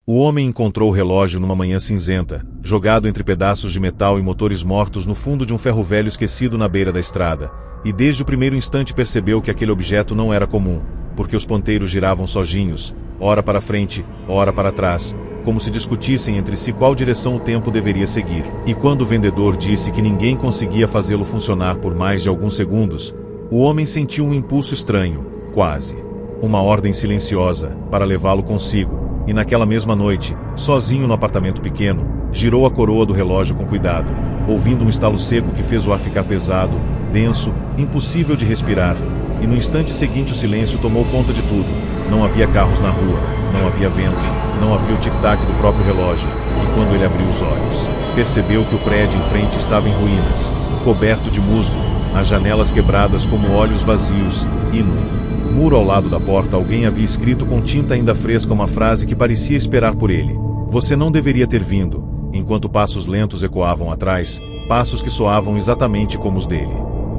O homem encontrou o relógio numa manhã cinzenta, jogado entre pedaços de metal e motores mortos no fundo de um ferro velho esquecido na beira da estrada, e desde o primeiro instante percebeu que aquele objeto não era comum, porque os ponteiros giravam sozinhos, ora para frente, ora para trás, como se discutissem entre si qual direção o tempo deveria seguir. E quando o vendedor disse que ninguém conseguia fazê-lo funcionar por mais de alguns segundos, o homem sentiu um impulso estranho, quase uma ordem silenciosa, para levá-lo consigo. E naquela mesma noite, sozinho no apartamento pequeno, girou a coroa do relógio com cuidado, ouvindo um estalo seco que fez o ar ficar pesado, denso, impossível de respirar, e no instante seguinte o silêncio tomou conta de tudo. Não havia carros na rua, não havia vento, não havia o tic-tac do próprio relógio, e quando ele abriu os olhos, percebeu que o prédio em frente estava em ruínas, coberto de musgo, as janelas quebradas como olhos vazios, e no muro ao lado da porta alguém havia escrito com tinta ainda fresca uma frase que parecia esperar por ele. Você não deveria ter vindo, enquanto passos lentos ecoavam atrás, passos que soavam exatamente como os dele.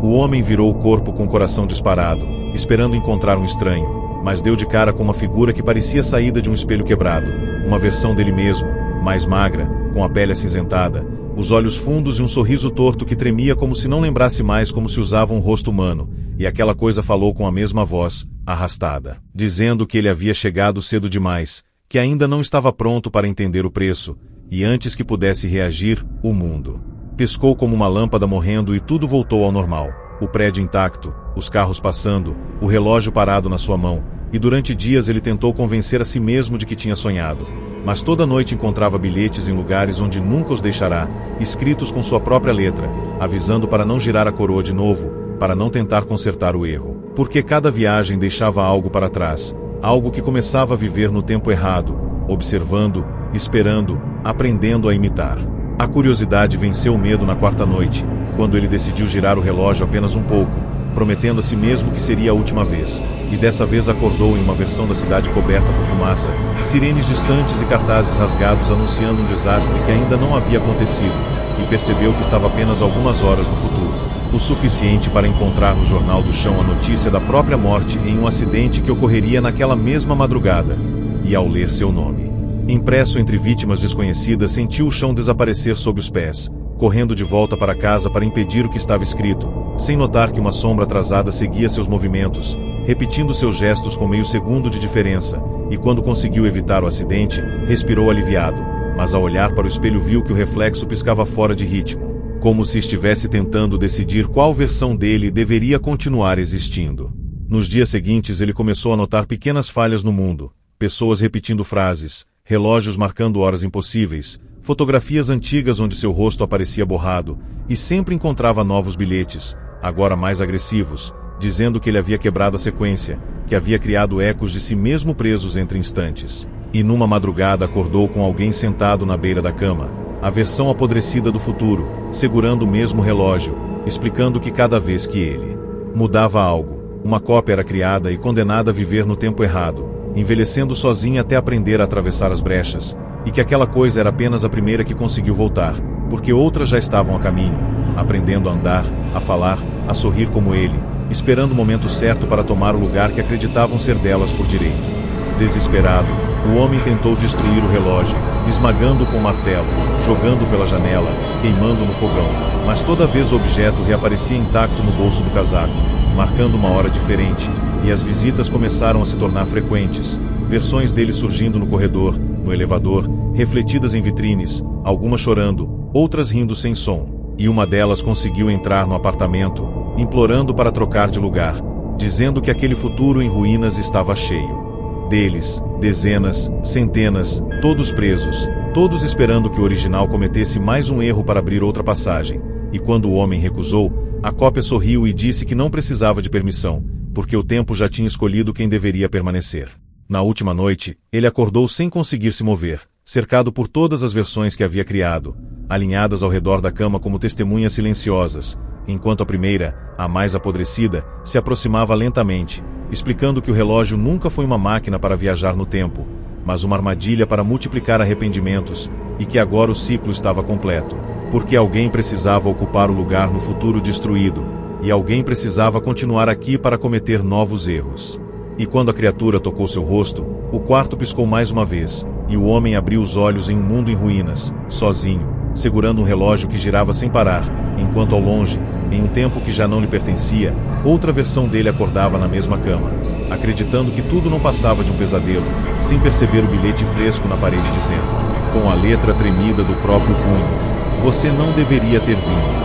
O homem virou o corpo com o coração disparado, esperando encontrar um estranho, mas deu de cara com uma figura que parecia saída de um espelho quebrado, uma versão dele mesmo, mais magra, com a pele acinzentada, os olhos fundos e um sorriso torto que tremia como se não lembrasse mais como se usava um rosto humano, e aquela coisa falou com a mesma voz, arrastada, dizendo que ele havia chegado cedo demais, que ainda não estava pronto para entender o preço, e antes que pudesse reagir, o mundo piscou como uma lâmpada morrendo e tudo voltou ao normal. O prédio intacto, os carros passando, o relógio parado na sua mão, e durante dias ele tentou convencer a si mesmo de que tinha sonhado. Mas toda noite encontrava bilhetes em lugares onde nunca os deixará, escritos com sua própria letra, avisando para não girar a coroa de novo, para não tentar consertar o erro. Porque cada viagem deixava algo para trás, algo que começava a viver no tempo errado, observando, esperando, aprendendo a imitar. A curiosidade venceu o medo na quarta noite, quando ele decidiu girar o relógio apenas um pouco, prometendo a si mesmo que seria a última vez, e dessa vez acordou em uma versão da cidade coberta por fumaça, sirenes distantes e cartazes rasgados anunciando um desastre que ainda não havia acontecido, e percebeu que estava apenas algumas horas no futuro, o suficiente para encontrar no jornal do chão a notícia da própria morte em um acidente que ocorreria naquela mesma madrugada, e ao ler seu nome impresso entre vítimas desconhecidas, sentiu o chão desaparecer sob os pés, correndo de volta para casa para impedir o que estava escrito, sem notar que uma sombra atrasada seguia seus movimentos, repetindo seus gestos com meio segundo de diferença, e quando conseguiu evitar o acidente, respirou aliviado, mas ao olhar para o espelho viu que o reflexo piscava fora de ritmo, como se estivesse tentando decidir qual versão dele deveria continuar existindo. Nos dias seguintes ele começou a notar pequenas falhas no mundo, pessoas repetindo frases, relógios marcando horas impossíveis, fotografias antigas onde seu rosto aparecia borrado, e sempre encontrava novos bilhetes, agora mais agressivos, dizendo que ele havia quebrado a sequência, que havia criado ecos de si mesmo presos entre instantes. E numa madrugada acordou com alguém sentado na beira da cama, a versão apodrecida do futuro, segurando o mesmo relógio, explicando que cada vez que ele mudava algo, uma cópia era criada e condenada a viver no tempo errado, envelhecendo sozinha até aprender a atravessar as brechas, e que aquela coisa era apenas a primeira que conseguiu voltar, porque outras já estavam a caminho, aprendendo a andar, a falar, a sorrir como ele, esperando o momento certo para tomar o lugar que acreditavam ser delas por direito. Desesperado, o homem tentou destruir o relógio, esmagando com o martelo, jogando pela janela, queimando no fogão, mas toda vez o objeto reaparecia intacto no bolso do casaco, marcando uma hora diferente, e as visitas começaram a se tornar frequentes, versões dele surgindo no corredor, no elevador, refletidas em vitrines, algumas chorando, outras rindo sem som, e uma delas conseguiu entrar no apartamento, implorando para trocar de lugar, dizendo que aquele futuro em ruínas estava cheio deles, dezenas, centenas, todos presos, todos esperando que o original cometesse mais um erro para abrir outra passagem, e quando o homem recusou, a cópia sorriu e disse que não precisava de permissão, porque o tempo já tinha escolhido quem deveria permanecer. Na última noite, ele acordou sem conseguir se mover, cercado por todas as versões que havia criado, alinhadas ao redor da cama como testemunhas silenciosas, enquanto a primeira, a mais apodrecida, se aproximava lentamente, explicando que o relógio nunca foi uma máquina para viajar no tempo, mas uma armadilha para multiplicar arrependimentos, e que agora o ciclo estava completo. Porque alguém precisava ocupar o lugar no futuro destruído, e alguém precisava continuar aqui para cometer novos erros. E quando a criatura tocou seu rosto, o quarto piscou mais uma vez, e o homem abriu os olhos em um mundo em ruínas, sozinho, segurando um relógio que girava sem parar, enquanto ao longe, em um tempo que já não lhe pertencia, outra versão dele acordava na mesma cama, acreditando que tudo não passava de um pesadelo, sem perceber o bilhete fresco na parede dizendo, com a letra tremida do próprio punho, você não deveria ter vindo.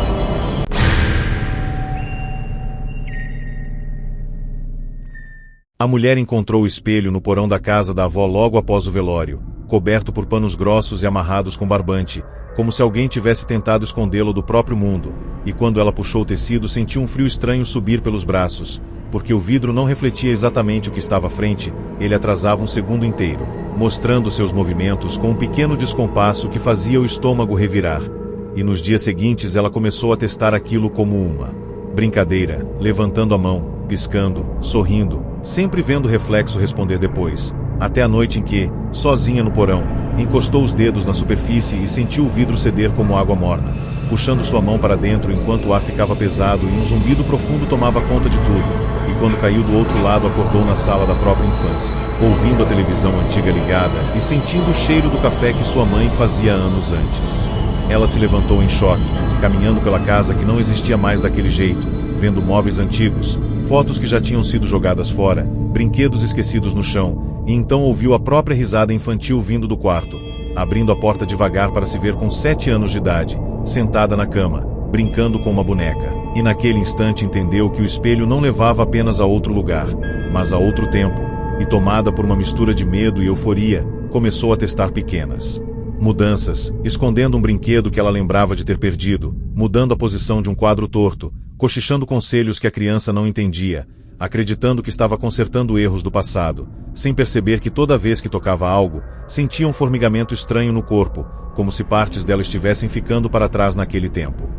A mulher encontrou o espelho no porão da casa da avó logo após o velório, coberto por panos grossos e amarrados com barbante, como se alguém tivesse tentado escondê-lo do próprio mundo, e quando ela puxou o tecido sentiu um frio estranho subir pelos braços, porque o vidro não refletia exatamente o que estava à frente, ele atrasava um segundo inteiro, mostrando seus movimentos com um pequeno descompasso que fazia o estômago revirar. E nos dias seguintes ela começou a testar aquilo como uma brincadeira, levantando a mão, piscando, sorrindo, sempre vendo o reflexo responder depois, até a noite em que, sozinha no porão, encostou os dedos na superfície e sentiu o vidro ceder como água morna, puxando sua mão para dentro enquanto o ar ficava pesado e um zumbido profundo tomava conta de tudo, e quando caiu do outro lado acordou na sala da própria infância, ouvindo a televisão antiga ligada e sentindo o cheiro do café que sua mãe fazia anos antes. Ela se levantou em choque, caminhando pela casa que não existia mais daquele jeito, vendo móveis antigos, fotos que já tinham sido jogadas fora, brinquedos esquecidos no chão, e então ouviu a própria risada infantil vindo do quarto, abrindo a porta devagar para se ver com 7 anos de idade, sentada na cama, brincando com uma boneca. E naquele instante entendeu que o espelho não levava apenas a outro lugar, mas a outro tempo, e tomada por uma mistura de medo e euforia, começou a testar pequenas mudanças, escondendo um brinquedo que ela lembrava de ter perdido, mudando a posição de um quadro torto, cochichando conselhos que a criança não entendia, acreditando que estava consertando erros do passado, sem perceber que toda vez que tocava algo, sentia um formigamento estranho no corpo, como se partes dela estivessem ficando para trás naquele tempo.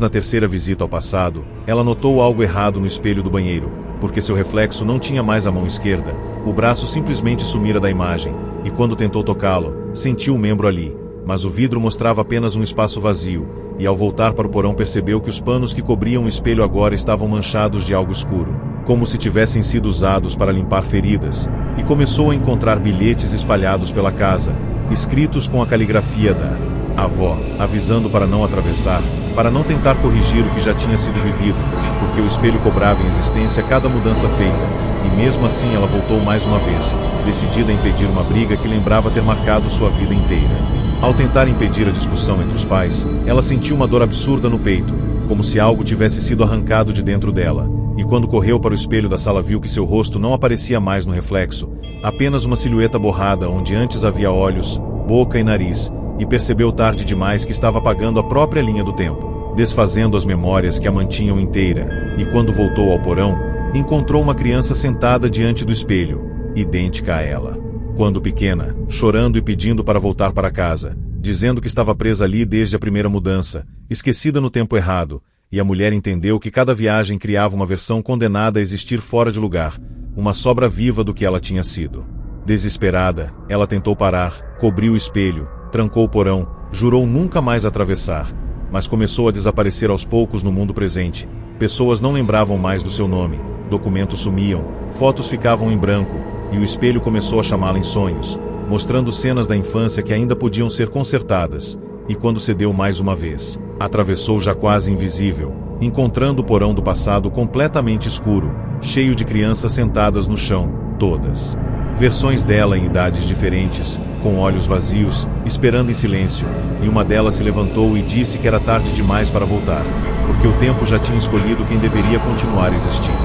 Na terceira visita ao passado, ela notou algo errado no espelho do banheiro, porque seu reflexo não tinha mais a mão esquerda, o braço simplesmente sumira da imagem, e quando tentou tocá-lo, sentiu o membro ali, mas o vidro mostrava apenas um espaço vazio, e ao voltar para o porão percebeu que os panos que cobriam o espelho agora estavam manchados de algo escuro, como se tivessem sido usados para limpar feridas, e começou a encontrar bilhetes espalhados pela casa, escritos com a caligrafia da avó, avisando para não atravessar, para não tentar corrigir o que já tinha sido vivido, porque o espelho cobrava em existência cada mudança feita, e mesmo assim ela voltou mais uma vez, decidida a impedir uma briga que lembrava ter marcado sua vida inteira. Ao tentar impedir a discussão entre os pais, ela sentiu uma dor absurda no peito, como se algo tivesse sido arrancado de dentro dela, e quando correu para o espelho da sala viu que seu rosto não aparecia mais no reflexo, apenas uma silhueta borrada onde antes havia olhos, boca e nariz, e percebeu tarde demais que estava apagando a própria linha do tempo, desfazendo as memórias que a mantinham inteira, e quando voltou ao porão, encontrou uma criança sentada diante do espelho, idêntica a ela. Quando pequena, chorando e pedindo para voltar para casa, dizendo que estava presa ali desde a primeira mudança, esquecida no tempo errado, e a mulher entendeu que cada viagem criava uma versão condenada a existir fora de lugar, uma sobra viva do que ela tinha sido. Desesperada, ela tentou parar, cobriu o espelho, trancou o porão, jurou nunca mais atravessar, mas começou a desaparecer aos poucos no mundo presente. Pessoas não lembravam mais do seu nome, documentos sumiam, fotos ficavam em branco, e o espelho começou a chamá-la em sonhos, mostrando cenas da infância que ainda podiam ser consertadas, e quando cedeu mais uma vez, atravessou já quase invisível, encontrando o porão do passado completamente escuro, cheio de crianças sentadas no chão, todas. Versões dela em idades diferentes, com olhos vazios, esperando em silêncio, e uma delas se levantou e disse que era tarde demais para voltar, porque o tempo já tinha escolhido quem deveria continuar existindo.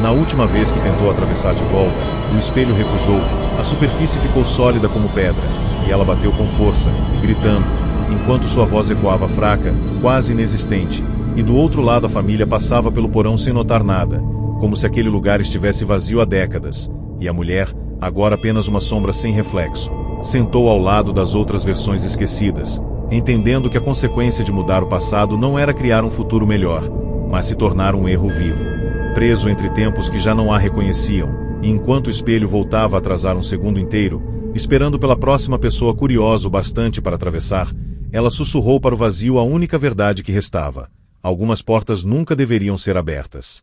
Na última vez que tentou atravessar de volta, o espelho recusou, a superfície ficou sólida como pedra, e ela bateu com força, gritando, enquanto sua voz ecoava fraca, quase inexistente, e do outro lado a família passava pelo porão sem notar nada, como se aquele lugar estivesse vazio há décadas, e a mulher, agora apenas uma sombra sem reflexo, sentou ao lado das outras versões esquecidas, entendendo que a consequência de mudar o passado não era criar um futuro melhor, mas se tornar um erro vivo. Preso entre tempos que já não a reconheciam, e enquanto o espelho voltava a atrasar um segundo inteiro, Esperando pela próxima pessoa curiosa o bastante para atravessar, ela sussurrou para o vazio a única verdade que restava: algumas portas nunca deveriam ser abertas.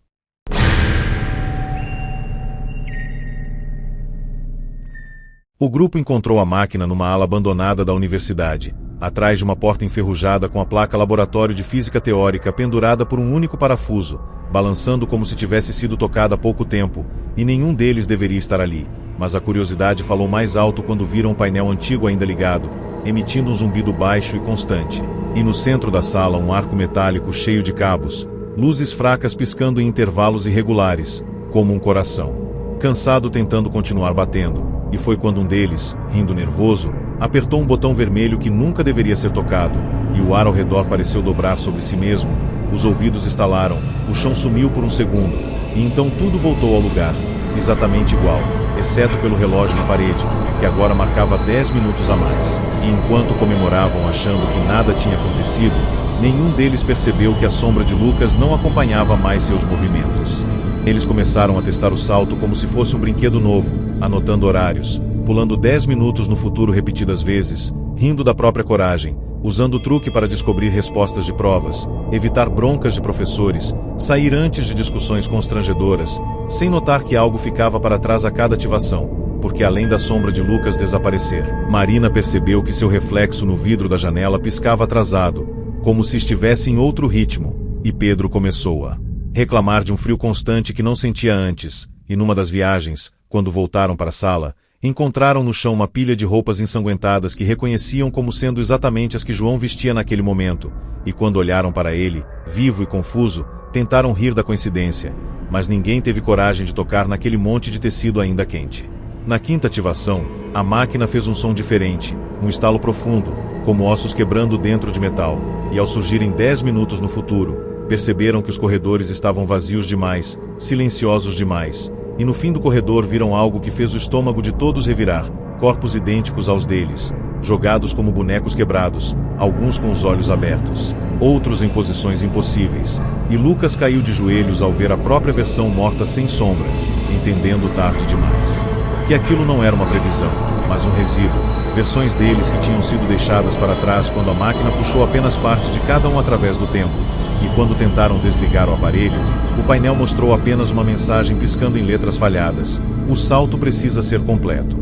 O grupo encontrou a máquina numa ala abandonada da universidade, atrás de uma porta enferrujada com a placa Laboratório de Física Teórica pendurada por um único parafuso, balançando como se tivesse sido tocada há pouco tempo, e nenhum deles deveria estar ali, mas a curiosidade falou mais alto quando viram um painel antigo ainda ligado, emitindo um zumbido baixo e constante. E no centro da sala um arco metálico cheio de cabos, luzes fracas piscando em intervalos irregulares, como um coração. Cansado tentando continuar batendo, e foi quando um deles, rindo nervoso, apertou um botão vermelho que nunca deveria ser tocado, e o ar ao redor pareceu dobrar sobre si mesmo, os ouvidos estalaram, o chão sumiu por um segundo, e então tudo voltou ao lugar, exatamente igual, exceto pelo relógio na parede, que agora marcava 10 minutos a mais. E enquanto comemoravam achando que nada tinha acontecido, nenhum deles percebeu que a sombra de Lucas não acompanhava mais seus movimentos. Eles começaram a testar o salto como se fosse um brinquedo novo, anotando horários, pulando 10 minutos no futuro repetidas vezes, rindo da própria coragem, usando o truque para descobrir respostas de provas, evitar broncas de professores, sair antes de discussões constrangedoras, sem notar que algo ficava para trás a cada ativação, porque além da sombra de Lucas desaparecer, Marina percebeu que seu reflexo no vidro da janela piscava atrasado, como se estivesse em outro ritmo, e Pedro começou a reclamar de um frio constante que não sentia antes, e numa das viagens, quando voltaram para a sala, encontraram no chão uma pilha de roupas ensanguentadas que reconheciam como sendo exatamente as que João vestia naquele momento, e quando olharam para ele, vivo e confuso, tentaram rir da coincidência, mas ninguém teve coragem de tocar naquele monte de tecido ainda quente. Na quinta ativação, a máquina fez um som diferente, um estalo profundo, como ossos quebrando dentro de metal, e ao surgirem 10 minutos no futuro, perceberam que os corredores estavam vazios demais, silenciosos demais, e no fim do corredor viram algo que fez o estômago de todos revirar, corpos idênticos aos deles, jogados como bonecos quebrados, alguns com os olhos abertos, outros em posições impossíveis, e Lucas caiu de joelhos ao ver a própria versão morta sem sombra, entendendo tarde demais que aquilo não era uma previsão, mas um resíduo, versões deles que tinham sido deixadas para trás quando a máquina puxou apenas parte de cada um através do tempo, e quando tentaram desligar o aparelho, o painel mostrou apenas uma mensagem piscando em letras falhadas: o salto precisa ser completo.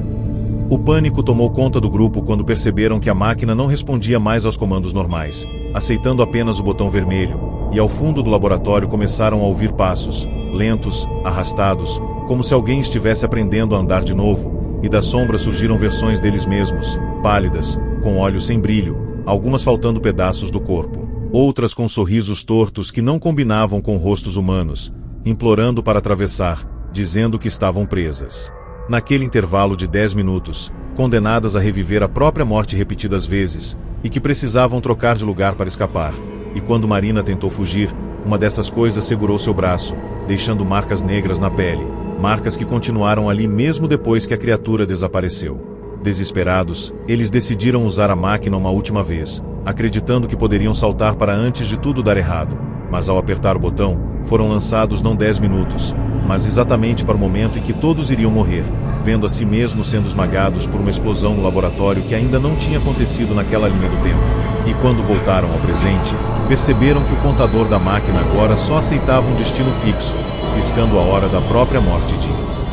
O pânico tomou conta do grupo quando perceberam que a máquina não respondia mais aos comandos normais, aceitando apenas o botão vermelho, e ao fundo do laboratório começaram a ouvir passos, lentos, arrastados, como se alguém estivesse aprendendo a andar de novo, e das sombras surgiram versões deles mesmos, pálidas, com olhos sem brilho, algumas faltando pedaços do corpo, outras com sorrisos tortos que não combinavam com rostos humanos, implorando para atravessar, dizendo que estavam presas. Naquele intervalo de 10 minutos, condenadas a reviver a própria morte repetidas vezes, e que precisavam trocar de lugar para escapar, e quando Marina tentou fugir, uma dessas coisas segurou seu braço, deixando marcas negras na pele, marcas que continuaram ali mesmo depois que a criatura desapareceu. Desesperados, eles decidiram usar a máquina uma última vez, acreditando que poderiam saltar para antes de tudo dar errado, mas ao apertar o botão, foram lançados não 10 minutos, mas exatamente para o momento em que todos iriam morrer, vendo a si mesmos sendo esmagados por uma explosão no laboratório que ainda não tinha acontecido naquela linha do tempo. E quando voltaram ao presente, perceberam que o contador da máquina agora só aceitava um destino fixo, piscando a hora da própria morte de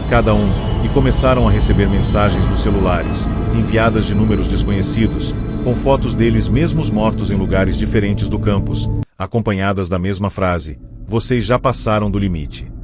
cada um, e começaram a receber mensagens nos celulares, enviadas de números desconhecidos, com fotos deles mesmos mortos em lugares diferentes do campus, acompanhadas da mesma frase: vocês já passaram do limite.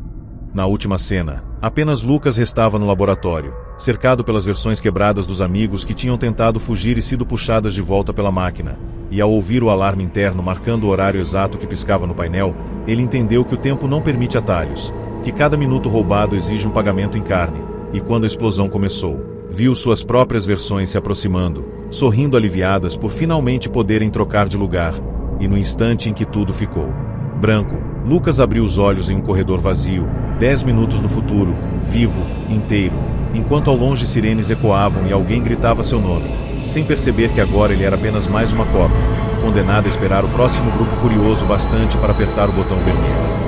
Na última cena, apenas Lucas restava no laboratório, cercado pelas versões quebradas dos amigos que tinham tentado fugir e sido puxadas de volta pela máquina, e ao ouvir o alarme interno marcando o horário exato que piscava no painel, ele entendeu que o tempo não permite atalhos, que cada minuto roubado exige um pagamento em carne, e quando a explosão começou, viu suas próprias versões se aproximando, sorrindo aliviadas por finalmente poderem trocar de lugar, e no instante em que tudo ficou branco, Lucas abriu os olhos em um corredor vazio, 10 minutos no futuro, vivo, inteiro, enquanto ao longe sirenes ecoavam e alguém gritava seu nome, sem perceber que agora ele era apenas mais uma cópia, condenado a esperar o próximo grupo curioso bastante para apertar o botão vermelho.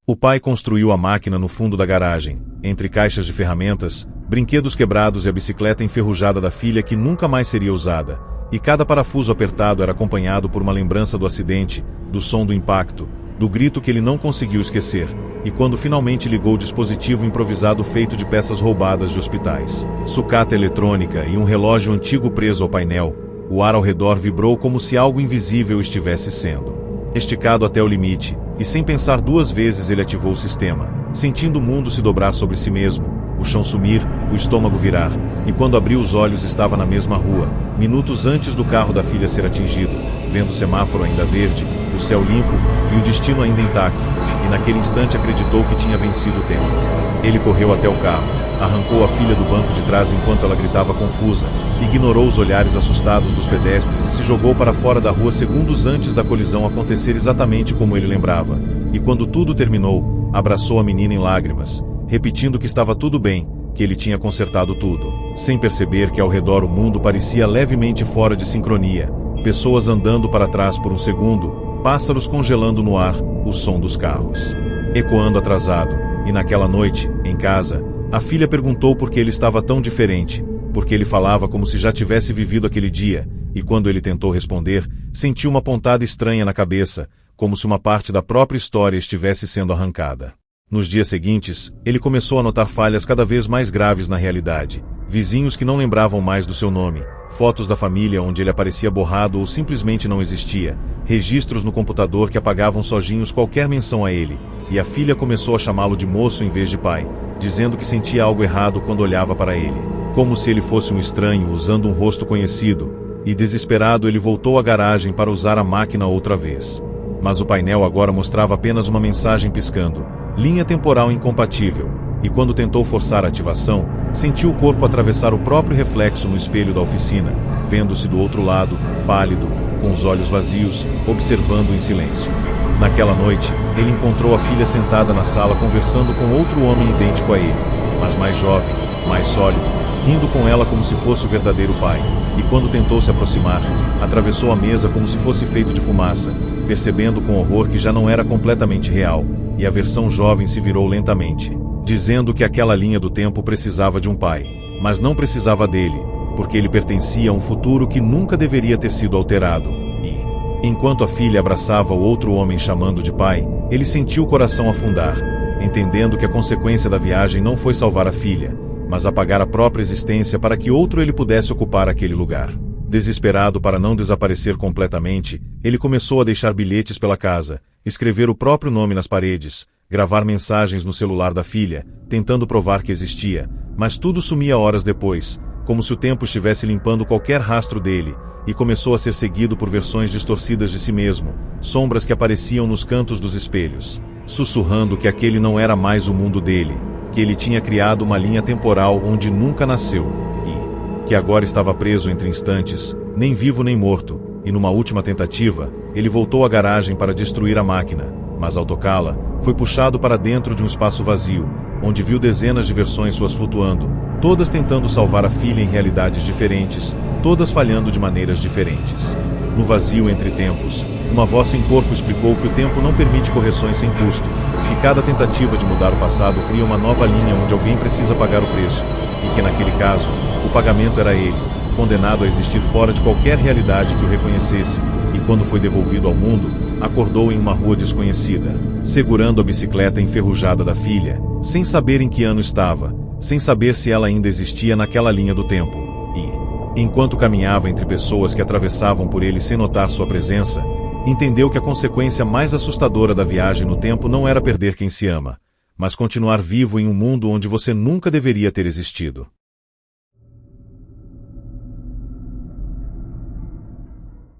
O pai construiu a máquina no fundo da garagem, entre caixas de ferramentas, brinquedos quebrados e a bicicleta enferrujada da filha que nunca mais seria usada, e cada parafuso apertado era acompanhado por uma lembrança do acidente, do som do impacto, do grito que ele não conseguiu esquecer, e quando finalmente ligou o dispositivo improvisado feito de peças roubadas de hospitais, sucata eletrônica e um relógio antigo preso ao painel, o ar ao redor vibrou como se algo invisível estivesse sendo esticado até o limite, e sem pensar duas vezes ele ativou o sistema, sentindo o mundo se dobrar sobre si mesmo, o chão sumir, o estômago virar, e quando abriu os olhos estava na mesma rua, minutos antes do carro da filha ser atingido, vendo o semáforo ainda verde, o céu limpo e o destino ainda intacto, e naquele instante acreditou que tinha vencido o tempo. Ele correu até o carro, arrancou a filha do banco de trás enquanto ela gritava confusa, ignorou os olhares assustados dos pedestres e se jogou para fora da rua segundos antes da colisão acontecer exatamente como ele lembrava. E quando tudo terminou, abraçou a menina em lágrimas, repetindo que estava tudo bem, que ele tinha consertado tudo, sem perceber que ao redor o mundo parecia levemente fora de sincronia, pessoas andando para trás por um segundo, pássaros congelando no ar, o som dos carros ecoando atrasado, e naquela noite, em casa, a filha perguntou por que ele estava tão diferente, porque ele falava como se já tivesse vivido aquele dia, e quando ele tentou responder, sentiu uma pontada estranha na cabeça, como se uma parte da própria história estivesse sendo arrancada. Nos dias seguintes, ele começou a notar falhas cada vez mais graves na realidade, vizinhos que não lembravam mais do seu nome, fotos da família onde ele aparecia borrado ou simplesmente não existia, registros no computador que apagavam sozinhos qualquer menção a ele, e a filha começou a chamá-lo de moço em vez de pai, dizendo que sentia algo errado quando olhava para ele, como se ele fosse um estranho usando um rosto conhecido, e desesperado ele voltou à garagem para usar a máquina outra vez. Mas o painel agora mostrava apenas uma mensagem piscando, linha temporal incompatível, e quando tentou forçar a ativação, sentiu o corpo atravessar o próprio reflexo no espelho da oficina, vendo-se do outro lado, pálido, com os olhos vazios, observando em silêncio. Naquela noite, ele encontrou a filha sentada na sala conversando com outro homem idêntico a ele, mas mais jovem, mais sólido, rindo com ela como se fosse o verdadeiro pai, e quando tentou se aproximar, atravessou a mesa como se fosse feito de fumaça, percebendo com horror que já não era completamente real, e a versão jovem se virou lentamente, dizendo que aquela linha do tempo precisava de um pai, mas não precisava dele, porque ele pertencia a um futuro que nunca deveria ter sido alterado, e, enquanto a filha abraçava o outro homem chamando de pai, ele sentiu o coração afundar, entendendo que a consequência da viagem não foi salvar a filha, mas apagar a própria existência para que outro ele pudesse ocupar aquele lugar. Desesperado para não desaparecer completamente, ele começou a deixar bilhetes pela casa, escrever o próprio nome nas paredes, gravar mensagens no celular da filha, tentando provar que existia, mas tudo sumia horas depois, como se o tempo estivesse limpando qualquer rastro dele, e começou a ser seguido por versões distorcidas de si mesmo, sombras que apareciam nos cantos dos espelhos, sussurrando que aquele não era mais o mundo dele, que ele tinha criado uma linha temporal onde nunca nasceu, e que agora estava preso entre instantes, nem vivo nem morto, e numa última tentativa, ele voltou à garagem para destruir a máquina, mas ao tocá-la, foi puxado para dentro de um espaço vazio, onde viu dezenas de versões suas flutuando, todas tentando salvar a filha em realidades diferentes, todas falhando de maneiras diferentes. No vazio entre tempos, uma voz sem corpo explicou que o tempo não permite correções sem custo, que cada tentativa de mudar o passado cria uma nova linha onde alguém precisa pagar o preço, e que naquele caso, o pagamento era ele, condenado a existir fora de qualquer realidade que o reconhecesse, e quando foi devolvido ao mundo, acordou em uma rua desconhecida, segurando a bicicleta enferrujada da filha, sem saber em que ano estava, sem saber se ela ainda existia naquela linha do tempo, e, enquanto caminhava entre pessoas que atravessavam por ele sem notar sua presença, entendeu que a consequência mais assustadora da viagem no tempo não era perder quem se ama, mas continuar vivo em um mundo onde você nunca deveria ter existido.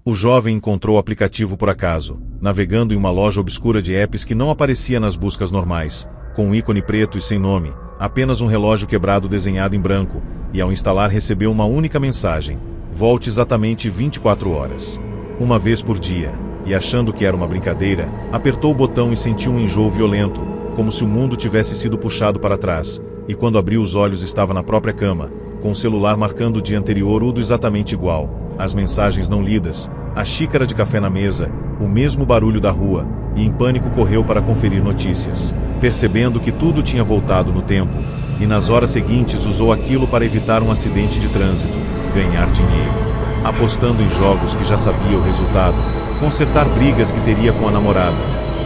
O jovem encontrou o aplicativo por acaso, navegando em uma loja obscura de apps que não aparecia nas buscas normais, com um ícone preto e sem nome, apenas um relógio quebrado desenhado em branco, e ao instalar recebeu uma única mensagem: volte exatamente 24 horas. Uma vez por dia, e achando que era uma brincadeira, apertou o botão e sentiu um enjoo violento, como se o mundo tivesse sido puxado para trás, e quando abriu os olhos estava na própria cama, com o celular marcando o dia anterior tudo exatamente igual, as mensagens não lidas, a xícara de café na mesa, o mesmo barulho da rua, e em pânico correu para conferir notícias. Percebendo que tudo tinha voltado no tempo, e nas horas seguintes usou aquilo para evitar um acidente de trânsito, ganhar dinheiro, apostando em jogos que já sabia o resultado, consertar brigas que teria com a namorada,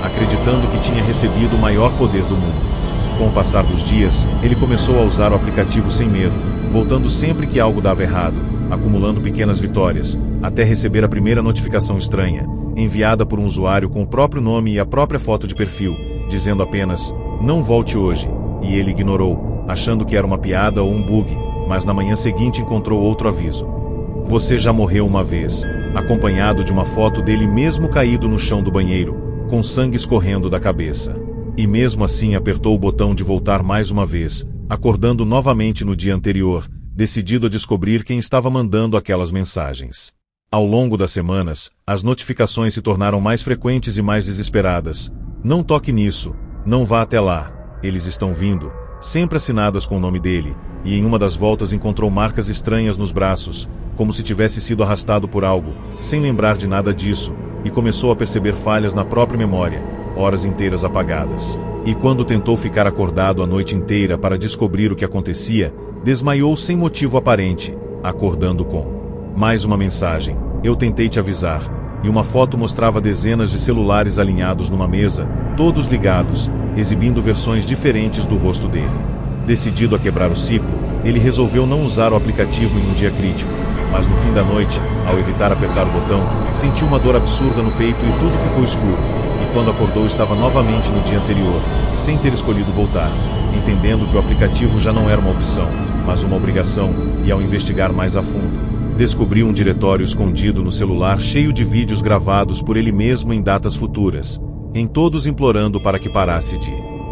acreditando que tinha recebido o maior poder do mundo. Com o passar dos dias, ele começou a usar o aplicativo sem medo, voltando sempre que algo dava errado, acumulando pequenas vitórias, até receber a primeira notificação estranha, enviada por um usuário com o próprio nome e a própria foto de perfil, dizendo apenas, "Não volte hoje", e ele ignorou, achando que era uma piada ou um bug, mas na manhã seguinte encontrou outro aviso. "Você já morreu uma vez", acompanhado de uma foto dele mesmo caído no chão do banheiro, com sangue escorrendo da cabeça. E mesmo assim apertou o botão de voltar mais uma vez, acordando novamente no dia anterior, decidido a descobrir quem estava mandando aquelas mensagens. Ao longo das semanas, as notificações se tornaram mais frequentes e mais desesperadas. "Não toque nisso, não vá até lá, eles estão vindo", sempre assinadas com o nome dele, e em uma das voltas encontrou marcas estranhas nos braços, como se tivesse sido arrastado por algo, sem lembrar de nada disso, e começou a perceber falhas na própria memória, horas inteiras apagadas. E quando tentou ficar acordado a noite inteira para descobrir o que acontecia, desmaiou sem motivo aparente, acordando com mais uma mensagem: "Eu tentei te avisar", e uma foto mostrava dezenas de celulares alinhados numa mesa, todos ligados, exibindo versões diferentes do rosto dele. Decidido a quebrar o ciclo, ele resolveu não usar o aplicativo em um dia crítico, mas no fim da noite, ao evitar apertar o botão, sentiu uma dor absurda no peito e tudo ficou escuro. E quando acordou estava novamente no dia anterior, sem ter escolhido voltar, entendendo que o aplicativo já não era uma opção, mas uma obrigação, e ao investigar mais a fundo, descobriu um diretório escondido no celular cheio de vídeos gravados por ele mesmo em datas futuras, em todos implorando para que parasse de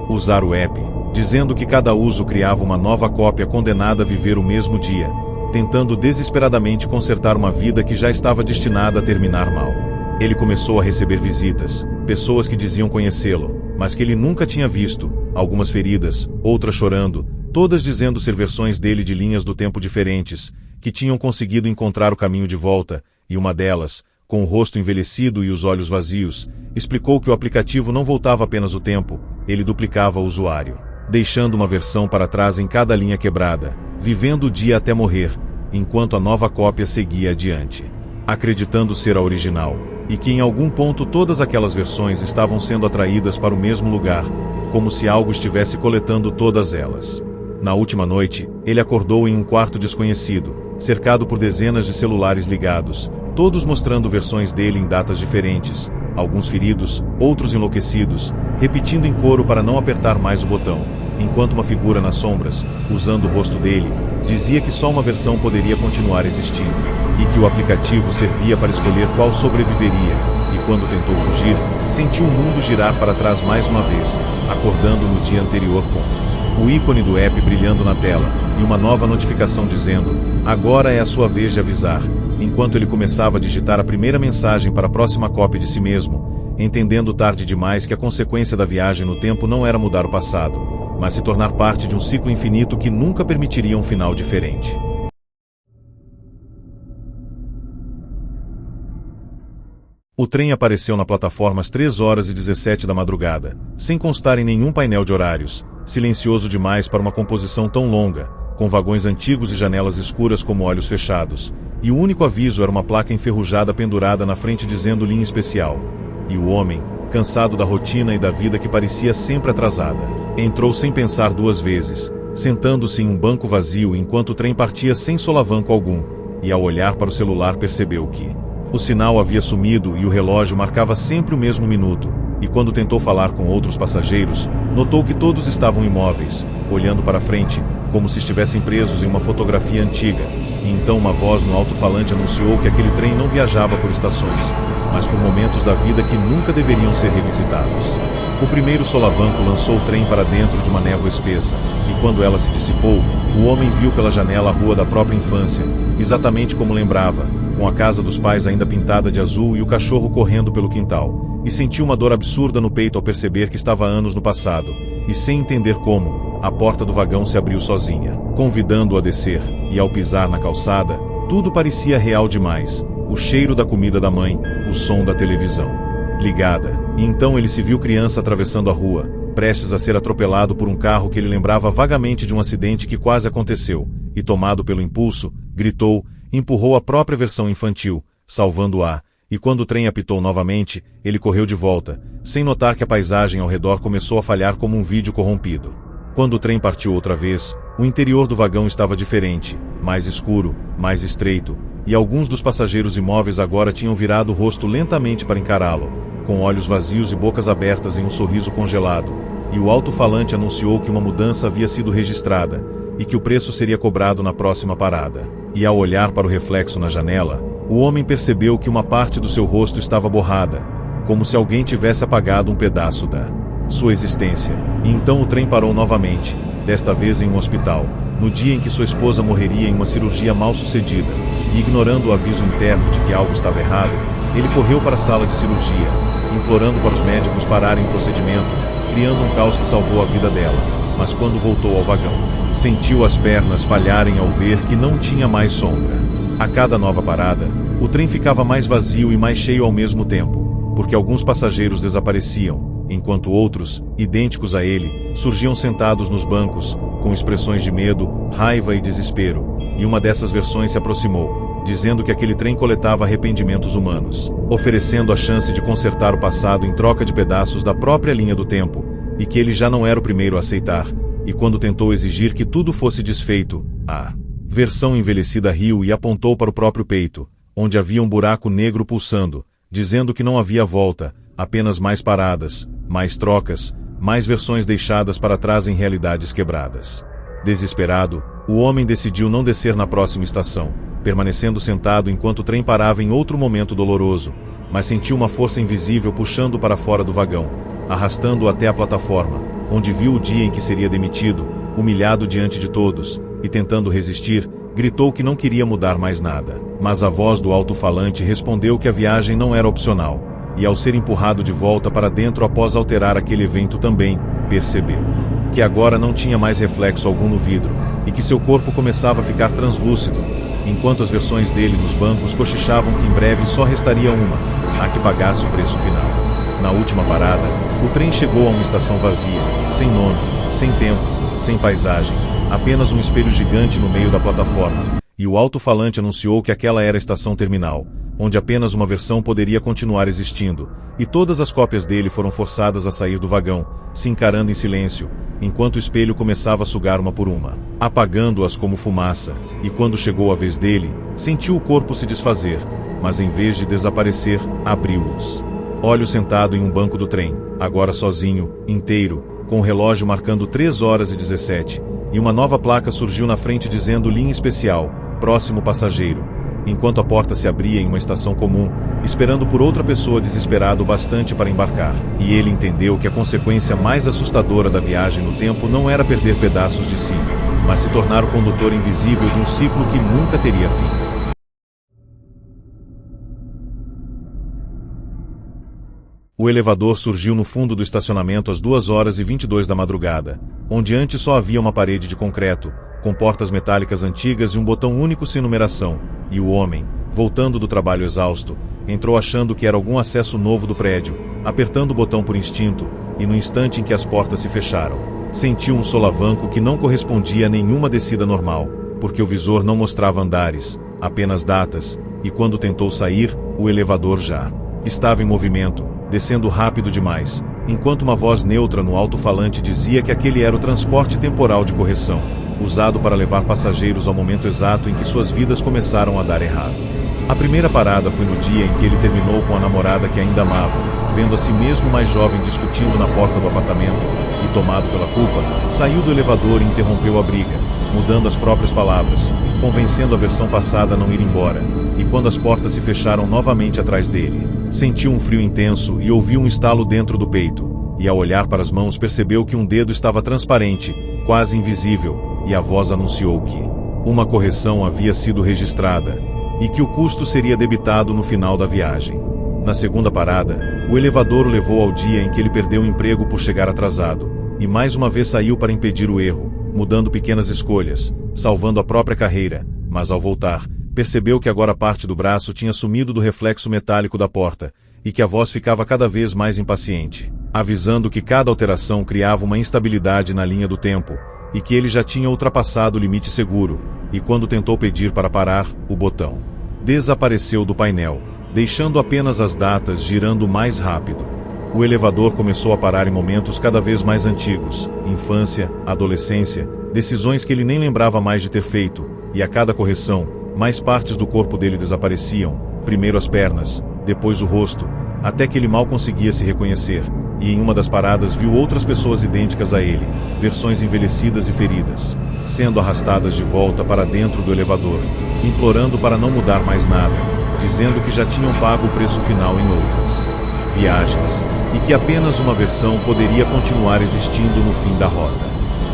usar o app, dizendo que cada uso criava uma nova cópia condenada a viver o mesmo dia, tentando desesperadamente consertar uma vida que já estava destinada a terminar mal. Ele começou a receber visitas, pessoas que diziam conhecê-lo, mas que ele nunca tinha visto, algumas feridas, outras chorando, todas dizendo ser versões dele de linhas do tempo diferentes, que tinham conseguido encontrar o caminho de volta, e uma delas, com o rosto envelhecido e os olhos vazios, explicou que o aplicativo não voltava apenas o tempo, ele duplicava o usuário, deixando uma versão para trás em cada linha quebrada, vivendo o dia até morrer, enquanto a nova cópia seguia adiante, acreditando ser a original, e que em algum ponto todas aquelas versões estavam sendo atraídas para o mesmo lugar, como se algo estivesse coletando todas elas. Na última noite, ele acordou em um quarto desconhecido, cercado por dezenas de celulares ligados, todos mostrando versões dele em datas diferentes, alguns feridos, outros enlouquecidos, repetindo em coro para não apertar mais o botão, enquanto uma figura nas sombras, usando o rosto dele, dizia que só uma versão poderia continuar existindo, e que o aplicativo servia para escolher qual sobreviveria, e quando tentou fugir, sentiu o mundo girar para trás mais uma vez, acordando no dia anterior com o ícone do app brilhando na tela, e uma nova notificação dizendo: "Agora é a sua vez de avisar", enquanto ele começava a digitar a primeira mensagem para a próxima cópia de si mesmo, entendendo tarde demais que a consequência da viagem no tempo não era mudar o passado, mas se tornar parte de um ciclo infinito que nunca permitiria um final diferente. O trem apareceu na plataforma às 3h17 da madrugada, sem constar em nenhum painel de horários, silencioso demais para uma composição tão longa, com vagões antigos e janelas escuras como olhos fechados, e o único aviso era uma placa enferrujada pendurada na frente dizendo linha especial. E o homem, cansado da rotina e da vida que parecia sempre atrasada, entrou sem pensar duas vezes, sentando-se em um banco vazio enquanto o trem partia sem solavanco algum, e ao olhar para o celular percebeu que o sinal havia sumido e o relógio marcava sempre o mesmo minuto, e quando tentou falar com outros passageiros, notou que todos estavam imóveis, olhando para frente, como se estivessem presos em uma fotografia antiga, e então uma voz no alto-falante anunciou que aquele trem não viajava por estações, mas por momentos da vida que nunca deveriam ser revisitados. O primeiro solavanco lançou o trem para dentro de uma névoa espessa, e quando ela se dissipou, o homem viu pela janela a rua da própria infância, exatamente como lembrava, com a casa dos pais ainda pintada de azul e o cachorro correndo pelo quintal, e sentiu uma dor absurda no peito ao perceber que estava anos no passado, e sem entender como, a porta do vagão se abriu sozinha, convidando-o a descer, e ao pisar na calçada, tudo parecia real demais, o cheiro da comida da mãe, o som da televisão ligada. E então ele se viu criança atravessando a rua, prestes a ser atropelado por um carro que ele lembrava vagamente de um acidente que quase aconteceu, e tomado pelo impulso, gritou, empurrou a própria versão infantil, salvando-a, e quando o trem apitou novamente, ele correu de volta, sem notar que a paisagem ao redor começou a falhar como um vídeo corrompido. Quando o trem partiu outra vez, o interior do vagão estava diferente, mais escuro, mais estreito, e alguns dos passageiros imóveis agora tinham virado o rosto lentamente para encará-lo, com olhos vazios e bocas abertas em um sorriso congelado, e o alto-falante anunciou que uma mudança havia sido registrada, e que o preço seria cobrado na próxima parada. E ao olhar para o reflexo na janela, o homem percebeu que uma parte do seu rosto estava borrada, como se alguém tivesse apagado um pedaço da sua existência. E então o trem parou novamente, desta vez em um hospital, no dia em que sua esposa morreria em uma cirurgia mal sucedida, e ignorando o aviso interno de que algo estava errado, ele correu para a sala de cirurgia, implorando para os médicos pararem o procedimento, criando um caos que salvou a vida dela. Mas quando voltou ao vagão, sentiu as pernas falharem ao ver que não tinha mais sombra. A cada nova parada, o trem ficava mais vazio e mais cheio ao mesmo tempo, porque alguns passageiros desapareciam, enquanto outros, idênticos a ele, surgiam sentados nos bancos, com expressões de medo, raiva e desespero, e uma dessas versões se aproximou, dizendo que aquele trem coletava arrependimentos humanos, oferecendo a chance de consertar o passado em troca de pedaços da própria linha do tempo, e que ele já não era o primeiro a aceitar, e quando tentou exigir que tudo fosse desfeito, a versão envelhecida riu e apontou para o próprio peito, onde havia um buraco negro pulsando, dizendo que não havia volta, apenas mais paradas, mais trocas, mais versões deixadas para trás em realidades quebradas. Desesperado, o homem decidiu não descer na próxima estação, permanecendo sentado enquanto o trem parava em outro momento doloroso, mas sentiu uma força invisível puxando para fora do vagão, arrastando-o até a plataforma, onde viu o dia em que seria demitido, humilhado diante de todos, e tentando resistir, gritou que não queria mudar mais nada. Mas a voz do alto-falante respondeu que a viagem não era opcional, e ao ser empurrado de volta para dentro após alterar aquele evento também, percebeu que agora não tinha mais reflexo algum no vidro, e que seu corpo começava a ficar translúcido, enquanto as versões dele nos bancos cochichavam que em breve só restaria uma, a que pagasse o preço final. Na última parada, o trem chegou a uma estação vazia, sem nome, sem tempo, sem paisagem, apenas um espelho gigante no meio da plataforma, e o alto-falante anunciou que aquela era a estação terminal, onde apenas uma versão poderia continuar existindo, e todas as cópias dele foram forçadas a sair do vagão, se encarando em silêncio, enquanto o espelho começava a sugar uma por uma, apagando-as como fumaça, e quando chegou a vez dele, sentiu o corpo se desfazer, mas em vez de desaparecer, abriu-os. Olho sentado em um banco do trem, agora sozinho, inteiro, com o relógio marcando 3h17, e uma nova placa surgiu na frente dizendo linha especial, próximo passageiro, enquanto a porta se abria em uma estação comum, esperando por outra pessoa desesperado bastante para embarcar. E ele entendeu que a consequência mais assustadora da viagem no tempo não era perder pedaços de si, mas se tornar o condutor invisível de um ciclo que nunca teria fim. O elevador surgiu no fundo do estacionamento às 2h22 da madrugada, onde antes só havia uma parede de concreto, com portas metálicas antigas e um botão único sem numeração, e o homem, voltando do trabalho exausto, entrou achando que era algum acesso novo do prédio, apertando o botão por instinto, e no instante em que as portas se fecharam, sentiu um solavanco que não correspondia a nenhuma descida normal, porque o visor não mostrava andares, apenas datas, e quando tentou sair, o elevador já estava em movimento, descendo rápido demais, enquanto uma voz neutra no alto-falante dizia que aquele era o transporte temporal de correção, usado para levar passageiros ao momento exato em que suas vidas começaram a dar errado. A primeira parada foi no dia em que ele terminou com a namorada que ainda amava, vendo a si mesmo mais jovem discutindo na porta do apartamento, e tomado pela culpa, saiu do elevador e interrompeu a briga, mudando as próprias palavras, convencendo a versão passada a não ir embora, e quando as portas se fecharam novamente atrás dele, sentiu um frio intenso e ouviu um estalo dentro do peito, e ao olhar para as mãos percebeu que um dedo estava transparente, quase invisível, e a voz anunciou que uma correção havia sido registrada, e que o custo seria debitado no final da viagem. Na segunda parada, o elevador o levou ao dia em que ele perdeu o emprego por chegar atrasado, e mais uma vez saiu para impedir o erro, mudando pequenas escolhas, salvando a própria carreira, mas ao voltar, percebeu que agora parte do braço tinha sumido do reflexo metálico da porta, e que a voz ficava cada vez mais impaciente, avisando que cada alteração criava uma instabilidade na linha do tempo, e que ele já tinha ultrapassado o limite seguro, e quando tentou pedir para parar, o botão desapareceu do painel, deixando apenas as datas girando mais rápido. O elevador começou a parar em momentos cada vez mais antigos, infância, adolescência, decisões que ele nem lembrava mais de ter feito, e a cada correção, mais partes do corpo dele desapareciam, primeiro as pernas, depois o rosto, até que ele mal conseguia se reconhecer, e em uma das paradas viu outras pessoas idênticas a ele, versões envelhecidas e feridas, sendo arrastadas de volta para dentro do elevador, implorando para não mudar mais nada, dizendo que já tinham pago o preço final em outras viagens, e que apenas uma versão poderia continuar existindo no fim da rota.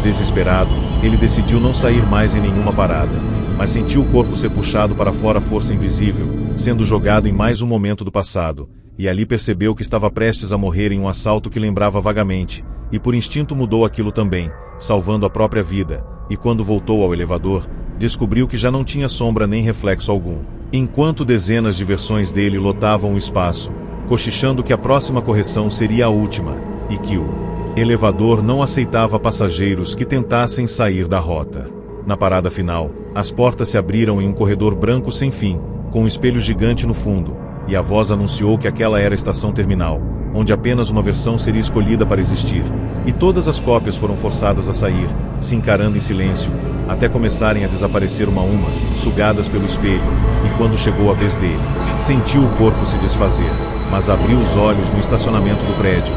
Desesperado, ele decidiu não sair mais em nenhuma parada, mas sentiu o corpo ser puxado para fora à força invisível, sendo jogado em mais um momento do passado, e ali percebeu que estava prestes a morrer em um assalto que lembrava vagamente, e por instinto mudou aquilo também, salvando a própria vida, e quando voltou ao elevador, descobriu que já não tinha sombra nem reflexo algum, enquanto dezenas de versões dele lotavam o espaço, cochichando que a próxima correção seria a última, e que o elevador não aceitava passageiros que tentassem sair da rota. Na parada final, as portas se abriram em um corredor branco sem fim, com um espelho gigante no fundo, e a voz anunciou que aquela era a estação terminal, onde apenas uma versão seria escolhida para existir, e todas as cópias foram forçadas a sair, se encarando em silêncio, até começarem a desaparecer uma a uma, sugadas pelo espelho, e quando chegou a vez dele, sentiu o corpo se desfazer, mas abriu os olhos no estacionamento do prédio,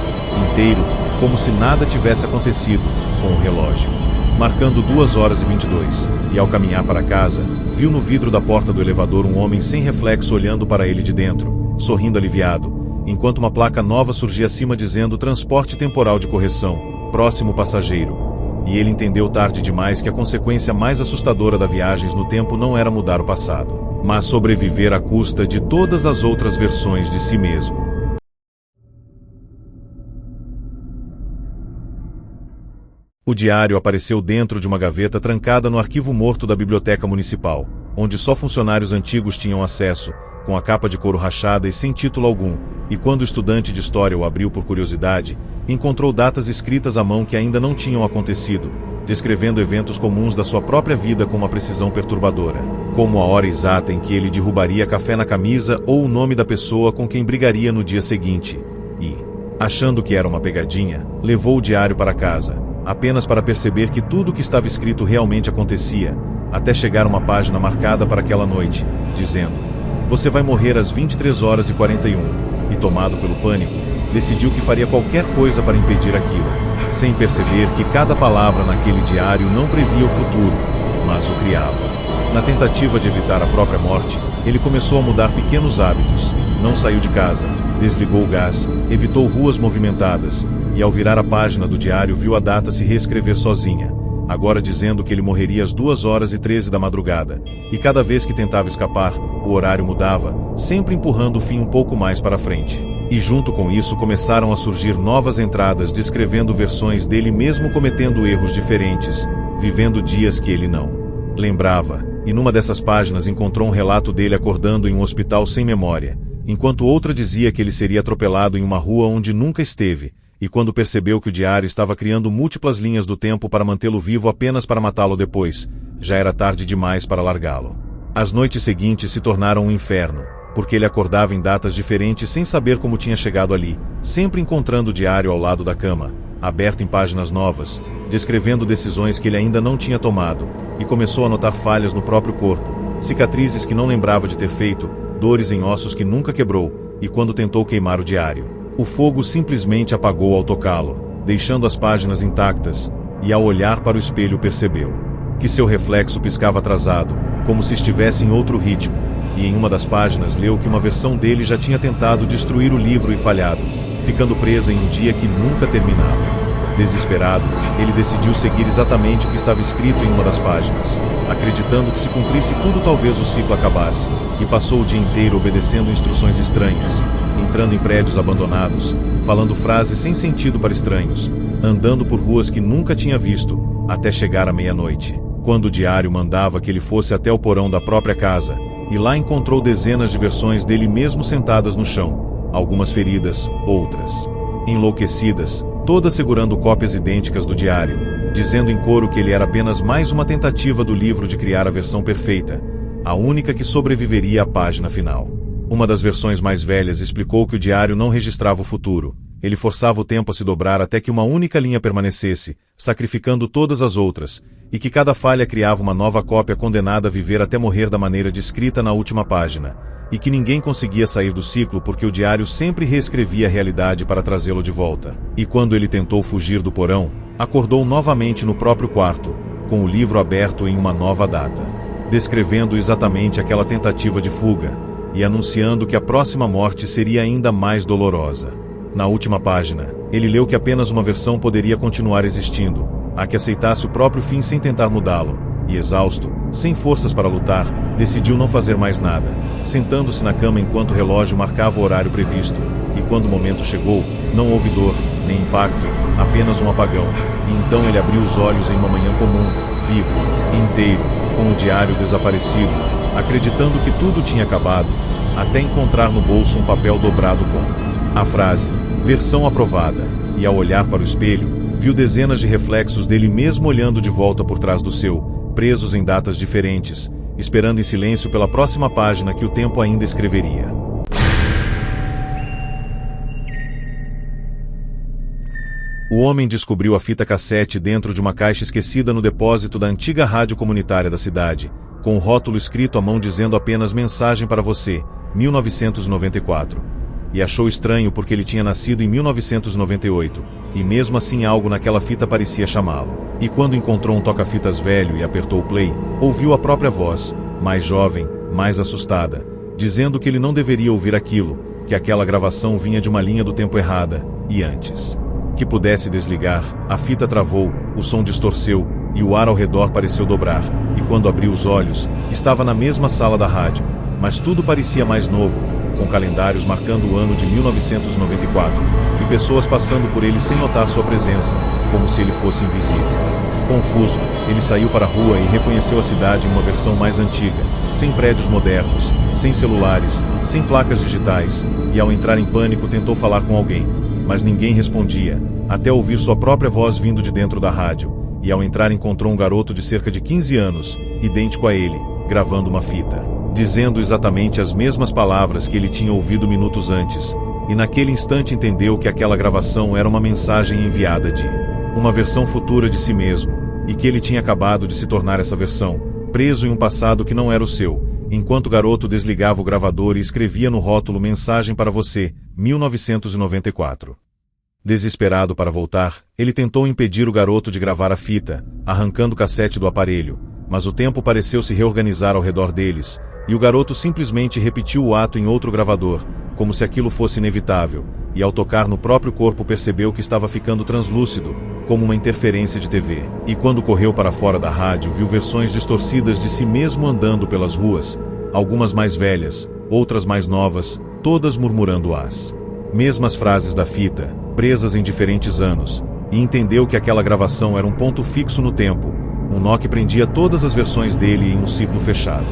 inteiro, como se nada tivesse acontecido, com o relógio marcando 2h22, e ao caminhar para casa, viu no vidro da porta do elevador um homem sem reflexo olhando para ele de dentro, sorrindo aliviado, enquanto uma placa nova surgia acima dizendo transporte temporal de correção, próximo passageiro. E ele entendeu tarde demais que a consequência mais assustadora da viagens no tempo não era mudar o passado, mas sobreviver à custa de todas as outras versões de si mesmo. O diário apareceu dentro de uma gaveta trancada no arquivo morto da biblioteca municipal, onde só funcionários antigos tinham acesso, com a capa de couro rachada e sem título algum, e quando o estudante de história o abriu por curiosidade, encontrou datas escritas à mão que ainda não tinham acontecido, descrevendo eventos comuns da sua própria vida com uma precisão perturbadora, como a hora exata em que ele derrubaria café na camisa ou o nome da pessoa com quem brigaria no dia seguinte, e, achando que era uma pegadinha, levou o diário para casa, apenas para perceber que tudo o que estava escrito realmente acontecia, até chegar uma página marcada para aquela noite, dizendo: "Você vai morrer às 23h41, e tomado pelo pânico, decidiu que faria qualquer coisa para impedir aquilo, sem perceber que cada palavra naquele diário não previa o futuro, mas o criava. Na tentativa de evitar a própria morte, ele começou a mudar pequenos hábitos, não saiu de casa, desligou o gás, evitou ruas movimentadas, e ao virar a página do diário viu a data se reescrever sozinha, agora dizendo que ele morreria às 2h13 da madrugada, e cada vez que tentava escapar, o horário mudava, sempre empurrando o fim um pouco mais para frente. E junto com isso começaram a surgir novas entradas descrevendo versões dele mesmo cometendo erros diferentes, vivendo dias que ele não lembrava, e numa dessas páginas encontrou um relato dele acordando em um hospital sem memória, enquanto outra dizia que ele seria atropelado em uma rua onde nunca esteve, e quando percebeu que o diário estava criando múltiplas linhas do tempo para mantê-lo vivo apenas para matá-lo depois, já era tarde demais para largá-lo. As noites seguintes se tornaram um inferno, porque ele acordava em datas diferentes sem saber como tinha chegado ali, sempre encontrando o diário ao lado da cama, aberto em páginas novas, descrevendo decisões que ele ainda não tinha tomado, e começou a notar falhas no próprio corpo, cicatrizes que não lembrava de ter feito, dores em ossos que nunca quebrou, e quando tentou queimar o diário, o fogo simplesmente apagou ao tocá-lo, deixando as páginas intactas, e ao olhar para o espelho percebeu que seu reflexo piscava atrasado, como se estivesse em outro ritmo, e em uma das páginas leu que uma versão dele já tinha tentado destruir o livro e falhado, ficando presa em um dia que nunca terminava. Desesperado, ele decidiu seguir exatamente o que estava escrito em uma das páginas, acreditando que se cumprisse tudo talvez o ciclo acabasse, e passou o dia inteiro obedecendo instruções estranhas, entrando em prédios abandonados, falando frases sem sentido para estranhos, andando por ruas que nunca tinha visto, até chegar à meia-noite, quando o diário mandava que ele fosse até o porão da própria casa, e lá encontrou dezenas de versões dele mesmo sentadas no chão, algumas feridas, outras enlouquecidas, todas segurando cópias idênticas do diário, dizendo em coro que ele era apenas mais uma tentativa do livro de criar a versão perfeita, a única que sobreviveria à página final. Uma das versões mais velhas explicou que o diário não registrava o futuro, ele forçava o tempo a se dobrar até que uma única linha permanecesse, sacrificando todas as outras, e que cada falha criava uma nova cópia condenada a viver até morrer da maneira descrita na última página, e que ninguém conseguia sair do ciclo porque o diário sempre reescrevia a realidade para trazê-lo de volta. E quando ele tentou fugir do porão, acordou novamente no próprio quarto, com o livro aberto em uma nova data, descrevendo exatamente aquela tentativa de fuga, e anunciando que a próxima morte seria ainda mais dolorosa. Na última página, ele leu que apenas uma versão poderia continuar existindo, a que aceitasse o próprio fim sem tentar mudá-lo, e exausto, sem forças para lutar, decidiu não fazer mais nada, sentando-se na cama enquanto o relógio marcava o horário previsto, e quando o momento chegou, não houve dor, nem impacto, apenas um apagão, e então ele abriu os olhos em uma manhã comum, vivo, inteiro, com o diário desaparecido, acreditando que tudo tinha acabado, até encontrar no bolso um papel dobrado com a frase, versão aprovada, e ao olhar para o espelho, viu dezenas de reflexos dele mesmo olhando de volta por trás do seu, presos em datas diferentes, esperando em silêncio pela próxima página que o tempo ainda escreveria. O homem descobriu a fita cassete dentro de uma caixa esquecida no depósito da antiga rádio comunitária da cidade, com um rótulo escrito à mão dizendo apenas mensagem para você, 1994. E achou estranho porque ele tinha nascido em 1998, e mesmo assim algo naquela fita parecia chamá-lo. E quando encontrou um toca-fitas velho e apertou o play, ouviu a própria voz, mais jovem, mais assustada, dizendo que ele não deveria ouvir aquilo, que aquela gravação vinha de uma linha do tempo errada, e antes que pudesse desligar, a fita travou, o som distorceu, e o ar ao redor pareceu dobrar, e quando abriu os olhos, estava na mesma sala da rádio, mas tudo parecia mais novo, com calendários marcando o ano de 1994, e pessoas passando por ele sem notar sua presença, como se ele fosse invisível. Confuso, ele saiu para a rua e reconheceu a cidade em uma versão mais antiga, sem prédios modernos, sem celulares, sem placas digitais, e ao entrar em pânico tentou falar com alguém, mas ninguém respondia, até ouvir sua própria voz vindo de dentro da rádio, e ao entrar encontrou um garoto de cerca de 15 anos, idêntico a ele, gravando uma fita, dizendo exatamente as mesmas palavras que ele tinha ouvido minutos antes, e naquele instante entendeu que aquela gravação era uma mensagem enviada de uma versão futura de si mesmo, e que ele tinha acabado de se tornar essa versão, preso em um passado que não era o seu, enquanto o garoto desligava o gravador e escrevia no rótulo mensagem para você, 1994. Desesperado para voltar, ele tentou impedir o garoto de gravar a fita, arrancando o cassete do aparelho, mas o tempo pareceu se reorganizar ao redor deles, e o garoto simplesmente repetiu o ato em outro gravador, como se aquilo fosse inevitável, e ao tocar no próprio corpo percebeu que estava ficando translúcido, como uma interferência de TV. E quando correu para fora da rádio viu versões distorcidas de si mesmo andando pelas ruas, algumas mais velhas, outras mais novas, todas murmurando as mesmas frases da fita, presas em diferentes anos, e entendeu que aquela gravação era um ponto fixo no tempo, um nó que prendia todas as versões dele em um ciclo fechado.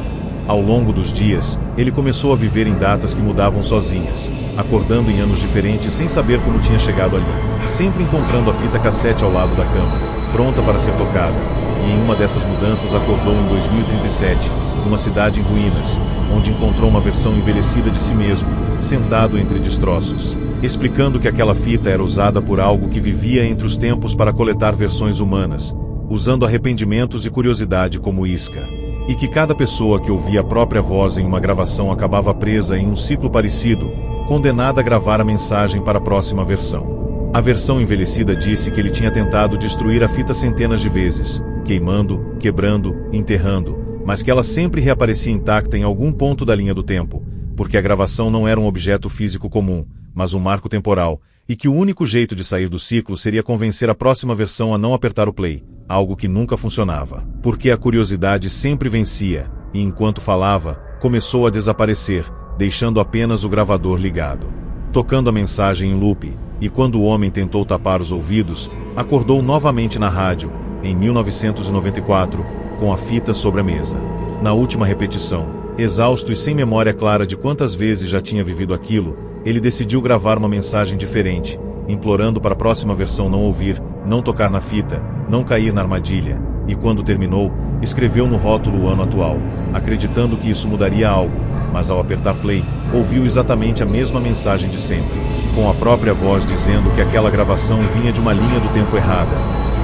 Ao longo dos dias, ele começou a viver em datas que mudavam sozinhas, acordando em anos diferentes sem saber como tinha chegado ali, sempre encontrando a fita cassete ao lado da cama, pronta para ser tocada, e em uma dessas mudanças acordou em 2037, numa cidade em ruínas, onde encontrou uma versão envelhecida de si mesmo, sentado entre destroços, explicando que aquela fita era usada por algo que vivia entre os tempos para coletar versões humanas, usando arrependimentos e curiosidade como isca. E que cada pessoa que ouvia a própria voz em uma gravação acabava presa em um ciclo parecido, condenada a gravar a mensagem para a próxima versão. A versão envelhecida disse que ele tinha tentado destruir a fita centenas de vezes, queimando, quebrando, enterrando, mas que ela sempre reaparecia intacta em algum ponto da linha do tempo, porque a gravação não era um objeto físico comum, mas um marco temporal, e que o único jeito de sair do ciclo seria convencer a próxima versão a não apertar o play, algo que nunca funcionava, porque a curiosidade sempre vencia, e enquanto falava, começou a desaparecer, deixando apenas o gravador ligado, tocando a mensagem em loop, e quando o homem tentou tapar os ouvidos, acordou novamente na rádio, em 1994, com a fita sobre a mesa. Na última repetição, Exausto e sem memória clara de quantas vezes já tinha vivido aquilo, ele decidiu gravar uma mensagem diferente, implorando para a próxima versão não ouvir, não tocar na fita, não cair na armadilha, e quando terminou, escreveu no rótulo o ano atual, acreditando que isso mudaria algo, mas ao apertar play, ouviu exatamente a mesma mensagem de sempre, com a própria voz dizendo que aquela gravação vinha de uma linha do tempo errada,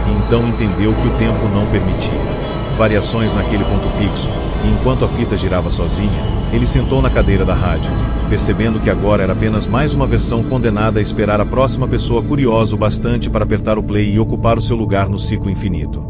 e então entendeu que o tempo não permitia variações naquele ponto fixo, e enquanto a fita girava sozinha, ele sentou na cadeira da rádio, percebendo que agora era apenas mais uma versão condenada a esperar a próxima pessoa curiosa o bastante para apertar o play e ocupar o seu lugar no ciclo infinito.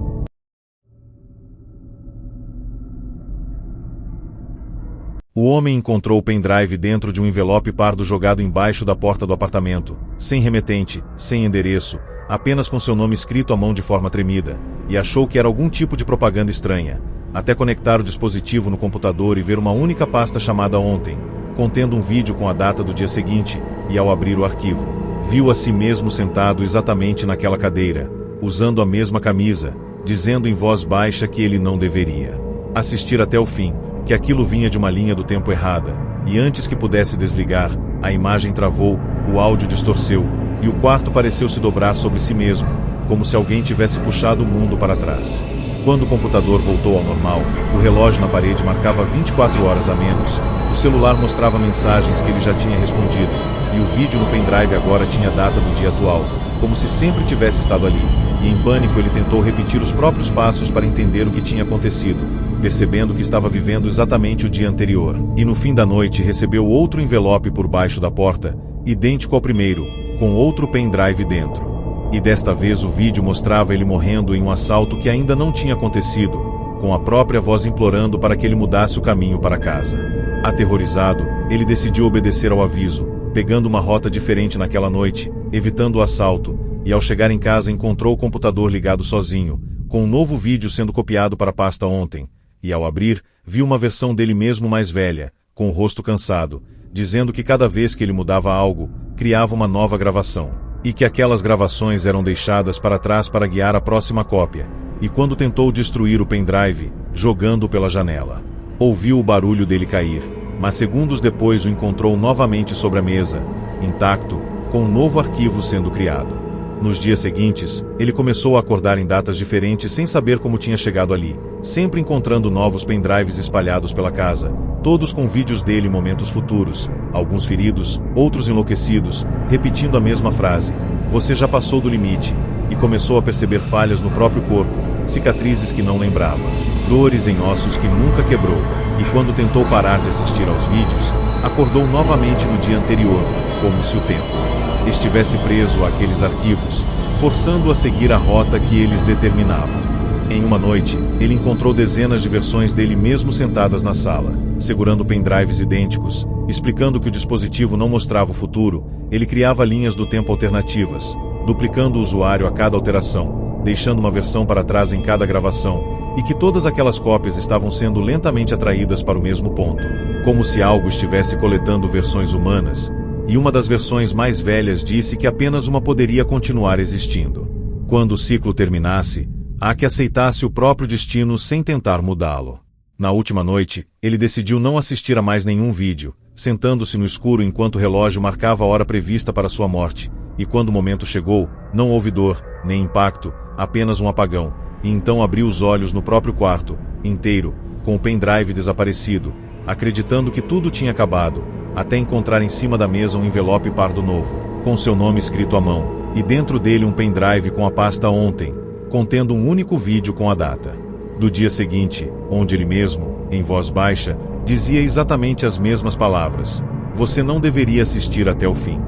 O homem encontrou o pendrive dentro de um envelope pardo jogado embaixo da porta do apartamento, sem remetente, sem endereço, apenas com seu nome escrito à mão de forma tremida, e achou que era algum tipo de propaganda estranha, até conectar o dispositivo no computador e ver uma única pasta chamada Ontem, contendo um vídeo com a data do dia seguinte, e ao abrir o arquivo, viu a si mesmo sentado exatamente naquela cadeira, usando a mesma camisa, dizendo em voz baixa que ele não deveria assistir até o fim, que aquilo vinha de uma linha do tempo errada, e antes que pudesse desligar, a imagem travou, o áudio distorceu, e o quarto pareceu se dobrar sobre si mesmo, como se alguém tivesse puxado o mundo para trás. Quando o computador voltou ao normal, o relógio na parede marcava 24 horas a menos, o celular mostrava mensagens que ele já tinha respondido, e o vídeo no pendrive agora tinha a data do dia atual, como se sempre tivesse estado ali, e em pânico ele tentou repetir os próprios passos para entender o que tinha acontecido, percebendo que estava vivendo exatamente o dia anterior, e no fim da noite recebeu outro envelope por baixo da porta, idêntico ao primeiro, com outro pendrive dentro. E desta vez o vídeo mostrava ele morrendo em um assalto que ainda não tinha acontecido, com a própria voz implorando para que ele mudasse o caminho para casa. Aterrorizado, ele decidiu obedecer ao aviso, pegando uma rota diferente naquela noite, evitando o assalto, e ao chegar em casa encontrou o computador ligado sozinho, com um novo vídeo sendo copiado para a pasta Ontem, e ao abrir, viu uma versão dele mesmo mais velha, com o rosto cansado, dizendo que cada vez que ele mudava algo, criava uma nova gravação, e que aquelas gravações eram deixadas para trás para guiar a próxima cópia, e quando tentou destruir o pendrive, jogando-o pela janela, ouviu o barulho dele cair, mas segundos depois o encontrou novamente sobre a mesa, intacto, com um novo arquivo sendo criado. Nos dias seguintes, ele começou a acordar em datas diferentes sem saber como tinha chegado ali, sempre encontrando novos pendrives espalhados pela casa, todos com vídeos dele em momentos futuros, alguns feridos, outros enlouquecidos, repetindo a mesma frase: "Você já passou do limite", e começou a perceber falhas no próprio corpo, cicatrizes que não lembrava, dores em ossos que nunca quebrou, e quando tentou parar de assistir aos vídeos, acordou novamente no dia anterior, como se o tempo estivesse preso àqueles arquivos, forçando-o a seguir a rota que eles determinavam. Em uma noite, ele encontrou dezenas de versões dele mesmo sentadas na sala, segurando pendrives idênticos, explicando que o dispositivo não mostrava o futuro, ele criava linhas do tempo alternativas, duplicando o usuário a cada alteração, deixando uma versão para trás em cada gravação, e que todas aquelas cópias estavam sendo lentamente atraídas para o mesmo ponto, como se algo estivesse coletando versões humanas, e uma das versões mais velhas disse que apenas uma poderia continuar existindo. Quando o ciclo terminasse, há que aceitasse o próprio destino sem tentar mudá-lo. Na última noite, ele decidiu não assistir a mais nenhum vídeo, sentando-se no escuro enquanto o relógio marcava a hora prevista para sua morte, e quando o momento chegou, não houve dor, nem impacto, apenas um apagão, e então abriu os olhos no próprio quarto, inteiro, com o pendrive desaparecido, acreditando que tudo tinha acabado, até encontrar em cima da mesa um envelope pardo novo, com seu nome escrito à mão, e dentro dele um pendrive com a pasta Ontem, contendo um único vídeo com a data do dia seguinte, onde ele mesmo, em voz baixa, dizia exatamente as mesmas palavras: "Você não deveria assistir até o fim".